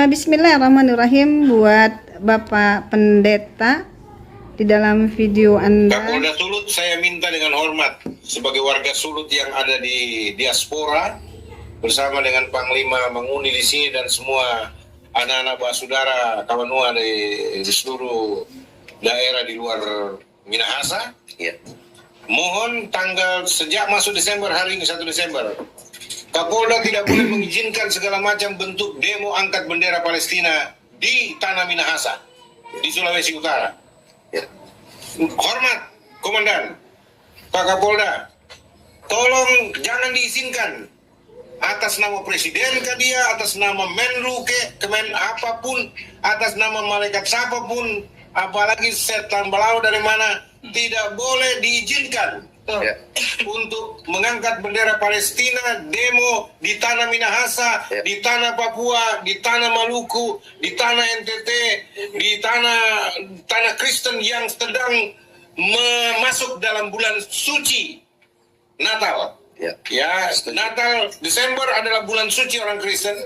Bismillahirrahmanirrahim buat Bapak Pendeta. Di dalam video Anda, Kapolda Sulut, saya minta dengan hormat sebagai warga Sulut yang ada di diaspora bersama dengan Panglima Manguni di sini dan semua anak-anak basudara kawanua di seluruh daerah di luar Minahasa. Ya. Mohon sejak masuk Desember, hari ini 1 Desember, Kapolda tidak boleh mengizinkan segala macam bentuk demo angkat bendera Palestina di tanah Minahasa, di Sulawesi Utara. Ya. Hormat, Komandan, Pak Kapolda, tolong jangan diizinkan atas nama presiden ke dia, atas nama Menlu ke Kemen apapun, atas nama malaikat siapapun, apalagi setan balau dari mana, tidak boleh diizinkan untuk mengangkat bendera Palestina, demo di tanah Minahasa, di tanah Papua, di tanah Maluku, di tanah NTT, di tanah Kristen yang sedang masuk dalam bulan suci Natal. Ya, Natal Desember adalah bulan suci orang Kristen.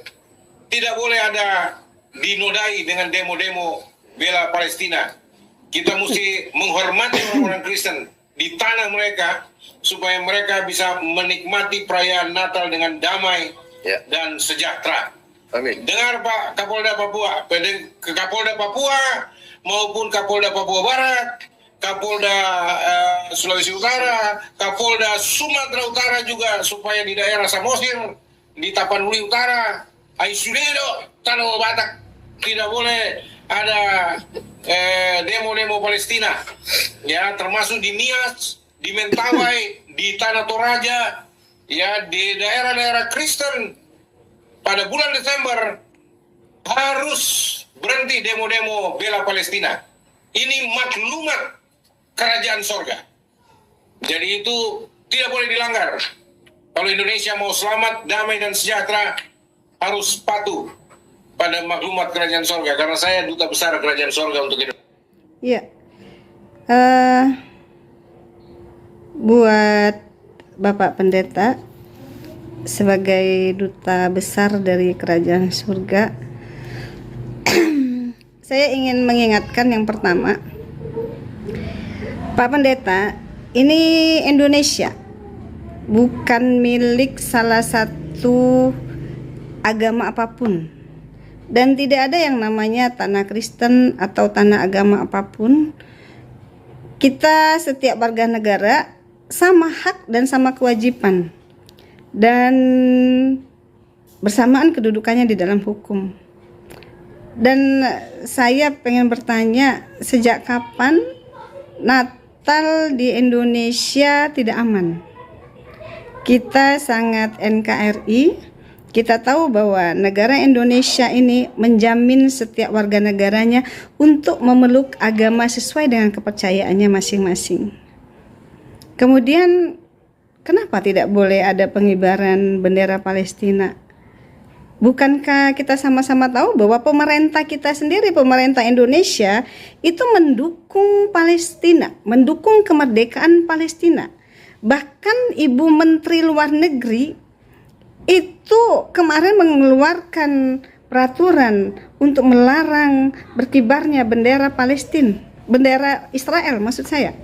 Tidak boleh ada dinodai dengan demo-demo bela Palestina. Kita mesti menghormati orang Kristen di tanah mereka supaya mereka bisa menikmati perayaan Natal dengan damai dan sejahtera. Amin. Dengar Pak Kapolda Papua, Kapolda Papua maupun Kapolda Papua Barat, Kapolda Sulawesi Utara, Kapolda Sumatera Utara juga, supaya di daerah Samosir, di Tapanuli Utara, Aisuledo, Tanah Batak, tidak boleh ada demo-demo Palestina, ya, termasuk di Nias, di Mentawai, di Tanah Toraja, ya, di daerah-daerah Kristen. Pada bulan Desember harus berhenti demo-demo bela Palestina. Ini maklumat kerajaan sorga. Jadi itu tidak boleh dilanggar. Kalau Indonesia mau selamat, damai dan sejahtera, harus patuh pada maklumat kerajaan sorga. Karena saya duta besar kerajaan sorga untuk Indonesia. Ya, buat Bapak Pendeta sebagai duta besar dari kerajaan surga, saya ingin mengingatkan yang pertama, Pak Pendeta, ini Indonesia bukan milik salah satu agama apapun, dan tidak ada yang namanya tanah Kristen atau tanah agama apapun. Kita setiap warga negara sama hak dan sama kewajiban, dan bersamaan kedudukannya di dalam hukum. Dan saya pengen bertanya, sejak kapan Natal di Indonesia tidak aman? Kita sangat NKRI, kita tahu bahwa negara Indonesia ini menjamin setiap warga negaranya untuk memeluk agama sesuai dengan kepercayaannya masing-masing. Kemudian kenapa tidak boleh ada pengibaran bendera Palestina? Bukankah kita sama-sama tahu bahwa pemerintah kita sendiri, pemerintah Indonesia, itu mendukung Palestina, mendukung kemerdekaan Palestina. Bahkan Ibu Menteri Luar Negeri itu kemarin mengeluarkan peraturan untuk melarang berkibarnya bendera Palestina, bendera Israel maksud saya.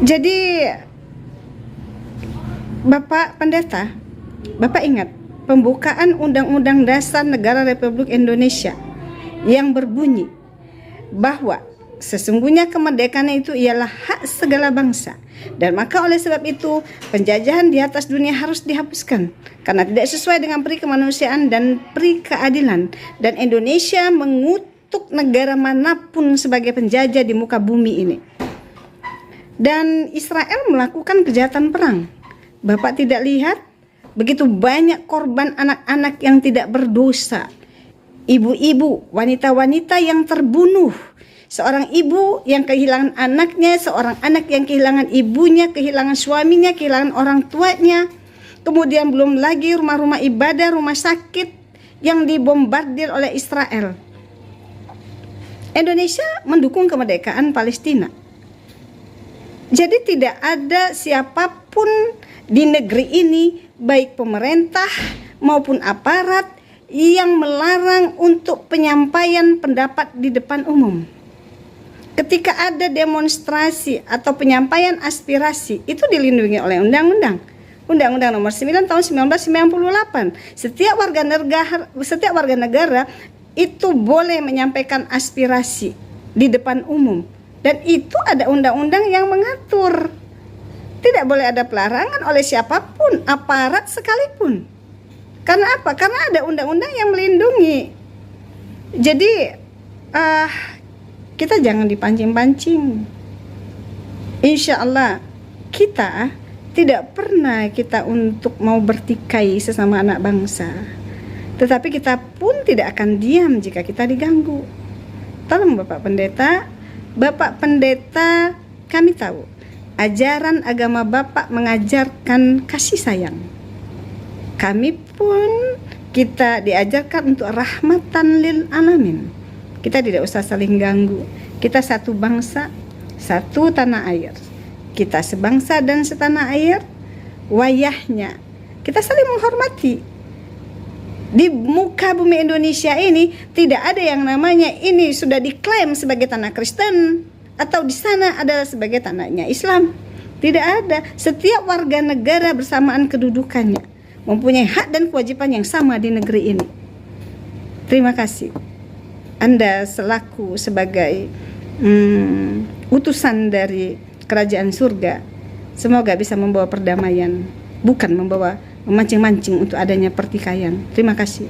Jadi Bapak Pendeta, Bapak ingat pembukaan Undang-Undang Dasar Negara Republik Indonesia yang berbunyi bahwa sesungguhnya kemerdekaan itu ialah hak segala bangsa, dan maka oleh sebab itu penjajahan di atas dunia harus dihapuskan karena tidak sesuai dengan peri kemanusiaan dan peri keadilan, dan Indonesia mengutuk negara manapun sebagai penjajah di muka bumi ini. Dan Israel melakukan kejahatan perang. Bapak tidak lihat begitu banyak korban anak-anak yang tidak berdosa, ibu-ibu, wanita-wanita yang terbunuh, seorang ibu yang kehilangan anaknya, seorang anak yang kehilangan ibunya, kehilangan suaminya, kehilangan orang tuanya. Kemudian belum lagi rumah-rumah ibadah, rumah sakit yang dibombardir oleh Israel. Indonesia mendukung kemerdekaan Palestina. Jadi tidak ada siapapun di negeri ini, baik pemerintah maupun aparat, yang melarang untuk penyampaian pendapat di depan umum. Ketika ada demonstrasi atau penyampaian aspirasi, itu dilindungi oleh undang-undang. Undang-Undang Nomor 9 tahun 1998. Setiap warga negara itu boleh menyampaikan aspirasi di depan umum, dan itu ada undang-undang yang mengatur. Tidak boleh ada pelarangan oleh siapapun, aparat sekalipun. Karena apa? Karena ada undang-undang yang melindungi. Jadi kita jangan dipancing-pancing. Insya Allah kita tidak pernah kita untuk mau bertikai sesama anak bangsa. Tetapi kita pun tidak akan diam jika kita diganggu. Tolong Bapak Pendeta, kami tahu ajaran agama Bapak mengajarkan kasih sayang. Kami pun kita diajarkan untuk rahmatan lil alamin. Kita tidak usah saling ganggu. Kita satu bangsa, satu tanah air. Kita sebangsa dan setanah air. Wayahnya kita saling menghormati. Di muka bumi Indonesia ini tidak ada yang namanya ini sudah diklaim sebagai tanah Kristen atau di sana adalah sebagai tanahnya Islam. Tidak ada. Setiap warga negara bersamaan kedudukannya, mempunyai hak dan kewajiban yang sama di negeri ini. Terima kasih. Anda selaku sebagai utusan dari kerajaan surga, semoga bisa membawa perdamaian, bukan memancing-mancing untuk adanya pertikaian. Terima kasih.